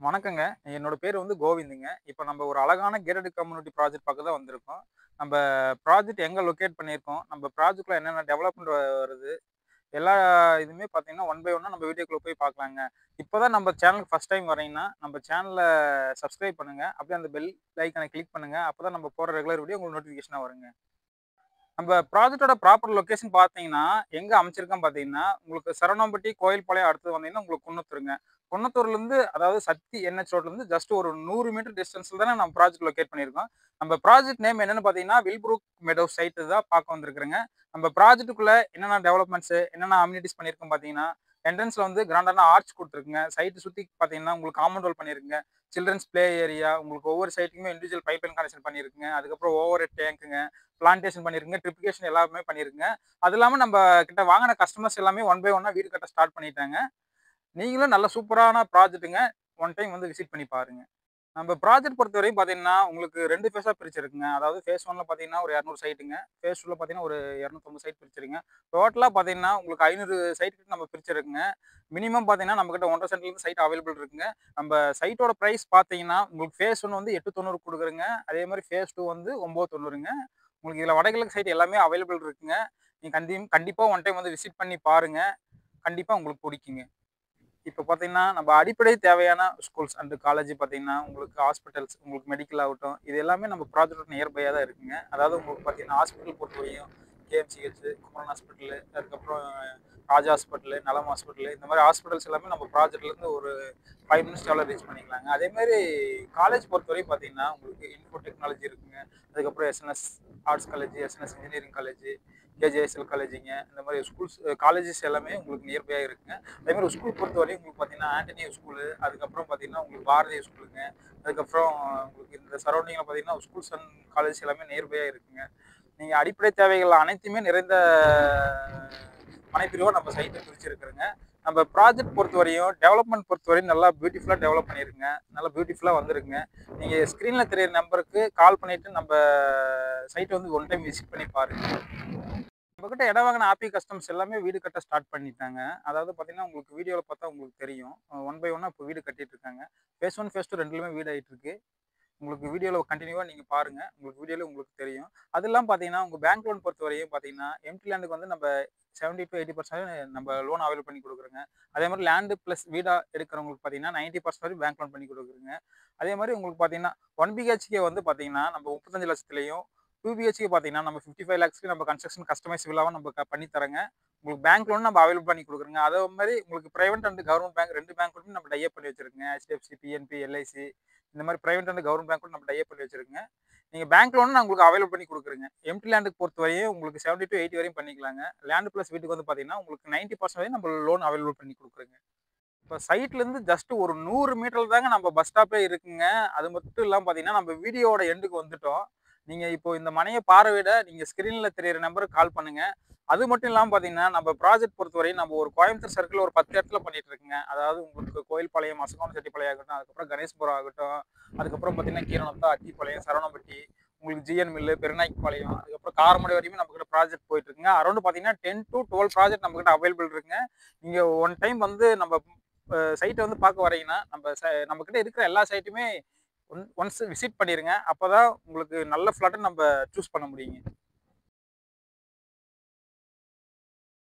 வணக்கங்க. என்னோட பேரு கோவிந்துங்க. இப்ப நம்ம ஒரு அழகான கேட்டட் கம்யூனிட்டி ப்ராஜெக்ட் பாக்க தான் வந்திருக்கோம். நம்ப ப்ராஜெக்ட் எங்க லொகேட் பண்ணியிருக்கோம், நம்ம ப்ராஜெக்ட்ல என்னென்ன டெவலப்மெண்ட் வருது, எல்லா இதுவுமே பாத்தீங்கன்னா, ஒன் பை ஒன்னா நம்ம வீடியோக்குள்ள போய் பாக்கலாங்க. இப்ப தான் நம்ம சேனலுக்கு ஃபர்ஸ்ட் டைம் வரீங்கன்னா, நம்ம சேனல சப்ஸ்கிரைப் பண்ணுங்க. அப்படியே அந்த பெல் ஐகான கிளிக் பண்ணுங்க. அப்பதான் நம்ம போடுற ரெகுலர் வீடியோ உங்களுக்கு நோட்டிஃபிகேஷனா வருங்க. நம்ம ப்ராஜெக்ட்டோட ப்ராப்பர் லொகேஷன் பார்த்தீங்கன்னா, எங்க அமைச்சிருக்கோம் பார்த்தீங்கன்னா, உங்களுக்கு சரவணம்பட்டி, கோயில்பாளையம் அடுத்து வந்தீங்கன்னா, உங்களுக்கு குன்னத்தூருங்க. குன்னத்தூர்லருந்து அதாவது சக்தி என்ஹெச் ரோட்லருந்து ஜஸ்ட் ஒரு 100 மீட்டர் டிஸ்டன்ஸ்ல தானே நம்ம ப்ராஜெக்ட் லொகேட் பண்ணியிருக்கோம். நம்ம ப்ராஜெக்ட் நேம் என்னன்னு பார்த்தீங்கன்னா, வில்ப்ரூக் மெடோஸ் சைட் தான் பார்க்க வந்திருக்கிறேங்க. நம்ம ப்ராஜெக்ட்டுக்குள்ள என்னென்ன டெவலப்மெண்ட்ஸ், என்னென்ன அம்யூனிட்டீஸ் பண்ணியிருக்கோம் பார்த்தீங்கன்னா, என்ட்ரன்ஸ்ல கிராண்டான ஆர்ச் குடுத்துருக்குங்க. சைட் சுத்தி பார்த்தீங்கன்னா, உங்களுக்கு காம்பவுண்ட் வால் பண்ணியிருக்குங்க. சில்ட்ரன்ஸ் பிளே ஏரியா, உங்களுக்கு ஒவ்வொரு சைட்டுக்குமே இண்டிவிஜுவல் பைப்லைன் கனெக்ஷன் பண்ணியிருக்குங்க. அதுக்கப்புறம் ஓவர் ஹெட் டேங்க்குங்க. பிளான்டேஷன் பண்ணியிருக்குங்க. ட்ரிப்ளிகேஷன் எல்லாமே பண்ணியிருக்குங்க. அது இல்லாம நம்ப கிட்ட வாங்குன கஸ்டமர்ஸ் எல்லாமே ஒன் பை ஒன்னா வீடு கட்ட ஸ்டார்ட் பண்ணிட்டாங்க. நீங்களும் நல்ல சூப்பரான ப்ராஜெக்ட்டுங்க. ஒன் டைம் விசிட் பண்ணி பாருங்க. நம்ம ப்ராஜெக்ட் பொறுத்தவரையும் பார்த்தீங்கன்னா, உங்களுக்கு 2 ஃபேஸா பிரிச்சிருக்குங்க. அதாவது ஃபேஸ் 1ல பார்த்தீங்கன்னா, ஒரு 200 சைட்டுங்க. ஃபேஸ் 2ல பார்த்தீங்கன்னா, ஒரு 250 சைட் பிரிச்சிருக்குங்க. டோட்டலா பார்த்தீங்கன்னா, உங்களுக்கு 500 சைட் கிட்ட நம்ம பிரிச்சிருக்குங்க. மினிமம் பார்த்தீங்கன்னா, நம்மகிட்ட 1 1/2 சென்ட்லேருந்து சைட் அவைலபிள் இருக்குங்க. நம்ம சைட்டோட பிரைஸ் பார்த்தீங்கன்னா, உங்களுக்கு ஃபேஸ் 1 890 குடுக்குறோங்க. அதே மாரி ஃபேஸ் 2 990ங்க. உங்களுக்கு இதுல வடகிழக்கு சைட் எல்லாமே அவைலபிள் இருக்குங்க. நீங்க கண்டிப்பா ஒன் டைம் விசிட் பண்ணி பாருங்க. கண்டிப்பா உங்களுக்கு புடிக்குங்க. இப்ப பார்த்தீங்கன்னா, நம்ம அடிப்படை தேவையான ஸ்கூல்ஸ் அண்ட் காலேஜ் பார்த்தீங்கன்னா, உங்களுக்கு ஹாஸ்பிட்டல்ஸ், உங்களுக்கு மெடிக்கல் ஆகட்டும், இது எல்லாமே நம்ம ப்ராஜெக்ட் நியர்பையா தான் இருக்குங்க. அதாவது உங்களுக்கு பார்த்தீங்கன்னா, ஹாஸ்பிட்டல் பொறுத்தவரையும் கேஎம்சிஹெச், குமரன் ஹாஸ்பிட்டலு, அதுக்கப்புறம் ராஜா ஹாஸ்பிட்டலு, நலம் ஹாஸ்பிட்டலு இந்த மாரி ஹாஸ்பிட்டல்ஸ் எல்லாமே நம்ம ப்ராஜெக்ட்லேருந்து ஒரு 5 மினிட்ஸ் ட்ராவல்ல ரீச் பண்ணிக்கலாங்க. அதே மாரி காலேஜ் பொறுத்தவரையும் பார்த்தீங்கன்னா, உங்களுக்கு இன்ஃபோ டெக்னாலஜி இருக்குங்க. அதுக்கப்புறம் SNS arts college, SNS engineering college, KJSL காலேஜுங்க. இந்த மாரி ஸ்கூல்ஸ் காலேஜஸ் எல்லாமே உங்களுக்கு நியர்பையா இருக்குங்க. அதே மாதிரி ஸ்கூல் பொறுத்தவரையும் உங்களுக்கு பார்த்தீங்கன்னா, ஆண்டனியோ ஸ்கூலு, அதுக்கப்புறம் பார்த்தீங்கன்னா, உங்களுக்கு பாரதிய ஸ்கூலுங்க. அதுக்கப்புறம் உங்களுக்கு இந்த சரௌண்டிங்கில பார்த்தீங்கன்னா, ஸ்கூல்ஸ் அண்ட் காலேஜ் எல்லாமே நியர்பையா இருக்குங்க. நீங்க அடிப்படை தேவைகள் அனைத்துமே நிறைந்த பணிப்பிரிவா நம்ம சைட்ட பிரிச்சிருக்கிறோங்க. நம்ம ப்ராஜெக்ட் பொறுத்தவரையும், டெவலப்மெண்ட் பொறுத்தவரையும் நல்லா பியூட்டிஃபுல்லா டெவலப் பண்ணியிருக்குங்க. நல்லா பியூட்டிஃபுல்லா வந்திருக்குங்க. நீங்க ஸ்க்ரீன்ல தெரியிற நம்பருக்கு கால் பண்ணிட்டு நம்ப சைட்ட ஒன் டைம் விசிட் பண்ணி பாருங்க. நம்மகிட்ட இடம் வாங்குன ஹாப்பி கஸ்டமர்ஸ் எல்லாமே வீடு கட்ட ஸ்டார்ட் பண்ணிட்டாங்க. அதாவது பார்த்தீங்கன்னா, உங்களுக்கு வீடியோல பார்த்தா உங்களுக்கு தெரியும். ஒன் பை ஒன்னா இப்போ வீடு கட்டிட்டு இருக்காங்க. ஃபேஸ் 1, ஃபேஸ் 2 2லயுமே வீடு ஆயிட்டு இருக்கு. உங்களுக்கு வீடியோல கன்டினியூவா நீங்க பாருங்க. உங்களுக்கு தெரியும். அது இல்லாம பார்த்தீங்கன்னா, உங்க பேங்க் லோன் பொறுத்தவரையும் பார்த்தீங்கன்னா, எம்ப்டி லேண்டுக்கு நம்ப 70 டூ 80% நம்ம லோன் அவைலபிள் பண்ணி குடுக்குறோங்க. அதே மாரி லேண்ட் பிளஸ் வீடா எடுக்கிறவங்களுக்கு பார்த்தீங்கன்னா, 90% வரையும் பேங்க் லோன் பண்ணி குடுக்குறோங்க. அதே மாரி உங்களுக்கு பார்த்தீங்கன்னா, 1 பிஹெச்கே பார்த்தீங்கன்னா, நம்ம 35,00,000லயும் 2 பிஹெச்கே பார்த்தீங்கன்னா, நம்ம 55 லேக்ஸ்க்கு நம்ம கன்ஸ்ட்ரக்ஷன் கஸ்டமைசபிளாவும் நம்ம பண்ணி தரோங்க. உங்களுக்கு பேங்க் லோன் நம்ம அவைலபிள் பண்ணி குடுக்குறோங்க. அதே மாரி உங்களுக்கு பிரைவேட் அண்ட் கவர்ன்மெண்ட் பேங்க் 2 பேங்க்லயுமே நம்ம டை அப் பண்ணி வச்சிருக்கோங்க. HDFC, PNB, LIC இந்த மாரி பிரைவேட் அண்ட் கவர்ன்மெண்ட் பேங்க் நம்ம டை அப் பண்ணி வச்சிருக்கோங்க. நீங்க பேங்க் லோன் நான் உங்களுக்கு அவைலபிள் பண்ணி குடுக்குறேங்க. எம்ப்டி லேண்டுக்கு பொறுத்தவரையும் உங்களுக்கு 70 டூ 80 வரையும் பண்ணிக்கலாங்க. லேண்ட் பிளஸ் வீட்டுக்கு பார்த்தீங்கன்னா, உங்களுக்கு 90% வரையும் நம்ம லோன் அவைலபிள் பண்ணி குடுக்குறோங்க. இப்ப சைட்லேருந்து ஜஸ்ட் ஒரு 100 மீட்டர்ல தாங்க நம்ம பஸ் ஸ்டாப்பே இருக்குங்க. அது மட்டும் இல்லாம பார்த்தீங்கன்னா, நம்ம வீடியோவோட எண்டுக்கு வந்துட்டோம். நீங்க இப்போ இந்த மனைய பார்வையிட நீங்க ஸ்க்ரீன்ல தெரியிற நம்பருக்கு கால் பண்ணுங்க. அது மட்டும் இல்லாம பார்த்தீங்கன்னா, நம்ம ப்ராஜெக்ட் பொறுத்தவரையும் நம்ம ஒரு கோயம்புத்தூர் சர்க்கிள்ல ஒரு 10 இடத்துல பண்ணிட்டு இருக்குங்க. அதாவது உங்களுக்கு கோயில்பாளையம், அசோகவனசெட்டிப்பாளையம் ஆகட்டும், அதுக்கப்புறம் கணேசபுரம் ஆகட்டும், அதுக்கப்புறம் பார்த்தீங்கன்னா, கீரனூத்தா, அத்திப்பாளையம், சரவணம்பட்டி, உங்களுக்கு ஜிஎன் மில்லு, பெருநாய்க்குபாளையம், அதுக்கப்புறம் காரமடை வரையுமே நம்மகிட்ட ப்ராஜெக்ட் போயிட்டு இருக்குங்க. அரௌண்ட் பார்த்தீங்கன்னா 10 டூ 12 ப்ராஜெக்ட் நம்மகிட்ட அவைலபிள் இருக்குங்க. நீங்க ஒன் டைம் நம்ம சைட்ட பார்க்க வரீங்கன்னா, நம்மகிட்ட இருக்கிற எல்லா சைட்டுமே ஒன்ஸ் விசிட் பண்ணிருங்க. அப்பதான் உங்களுக்கு நல்ல ஃபிளாட்ட சூஸ் பண்ண முடியுங்க.